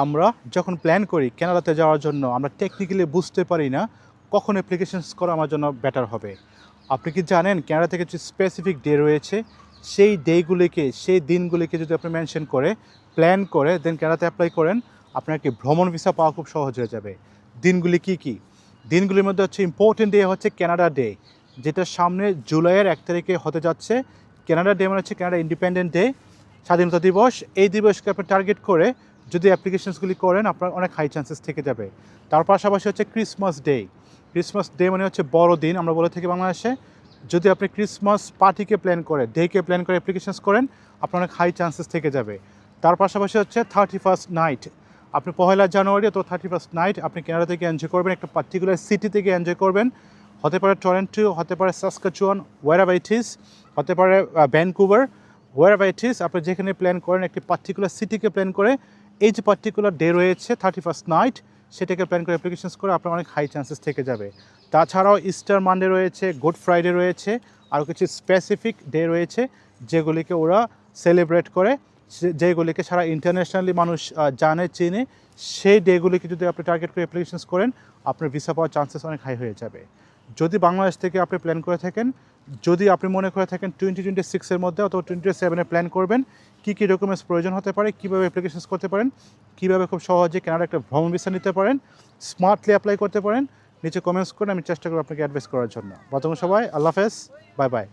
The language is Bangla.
আমরা যখন প্ল্যান করি কানাডাতে যাওয়ার জন্য আমরা টেকনিক্যালি বুঝতে পারি না কখন অ্যাপ্লিকেশনস করা আমার জন্য বেটার হবে। আপনি কি জানেন কানাডা থেকে যে স্পেসিফিক ডে রয়েছে সেই ডেগুলিকে সেই দিনগুলিকে যদি আপনি মেনশন করে প্ল্যান করে দেন কানাডাতে অ্যাপ্লাই করেন আপনার কি ভ্রমণ ভিসা পাওয়া খুব সহজ হয়ে যাবে। দিনগুলি কি কি? দিনগুলির মধ্যে হচ্ছে ইম্পর্টেন্ট ডে হচ্ছে কানাডা ডে, যেটা সামনে জুলাইয়ের 1 তারিখে হতে যাচ্ছে। কানাডা ডে মানে হচ্ছে কানাডা ইন্ডিপেন্ডেন্ট ডে, স্বাধীনতা দিবস। এই দিবসকে আপনি টার্গেট করে যদি অ্যাপ্লিকেশনসগুলি করেন আপনার অনেক হাই চান্সেস থেকে যাবে। তার পাশাপাশি হচ্ছে ক্রিসমাস ডে। ক্রিসমাস ডে মানে হচ্ছে বড়দিন আমরা বলে থাকি বাংলাদেশে। যদি আপনি ক্রিসমাস পার্টিকে প্ল্যান করে ডেকে প্ল্যান করে অ্যাপ্লিকেশনস করেন আপনার অনেক হাই চান্সেস থেকে যাবে। তার পাশাপাশি হচ্ছে 31st নাইট। আপনি 1লা জানুয়ারি অথবা 31st নাইট আপনি কানাডা থেকে এনজয় করবেন, একটা পার্টিকুলার সিটি থেকে এনজয় করবেন। হতে পারে টরন্টো, হতে পারে সাসকাচুয়ান, ওয়েরাভার ইট ইজ, হতে পারে ভ্যানকুভার, ওয়েরাভার ইট ইজ। আপনি যেখানে প্ল্যান করেন একটি পার্টিকুলার সিটিকে প্ল্যান করে এই যে পার্টিকুলার ডে রয়েছে 31st নাইট সেটাকে প্ল্যান করে অ্যাপ্লিকেশনস করে আপনার অনেক হাই চান্সেস থেকে যাবে। তাছাড়াও ইস্টার মানডে রয়েছে, গুড ফ্রাইডে রয়েছে, আরও কিছু স্পেসিফিক ডে রয়েছে যেগুলিকে ওরা সেলিব্রেট করে, যেগুলিকে সারা ইন্টারন্যাশনালি মানুষ জানে চিনে। সেই ডেগুলিকে যদি আপনি টার্গেট করে অ্যাপ্লিকেশনস করেন আপনার ভিসা পাওয়ার চান্সেস অনেক হাই হয়ে যাবে। যদি বাংলাদেশ থেকে আপনি প্ল্যান করে থাকেন, যদি আপনি মনে করে থাকেন 2026-এর মধ্যে অথবা 2027-এ প্ল্যান করবেন, কী কী ডকুমেন্টস প্রয়োজন হতে পারে, কীভাবে অ্যাপ্লিকেশনস করতে পারেন, কীভাবে খুব সহজে কানাডা একটা ভ্রমণ ভিসা নিতে পারেন, স্মার্টলি অ্যাপ্লাই করতে পারেন, নিচে কমেন্টস করে আমি চেষ্টা করব আপনাকে অ্যাডভাইস করার জন্য। বর্তমান সবাই আল্লাহ হাফেজ, বাই বাই।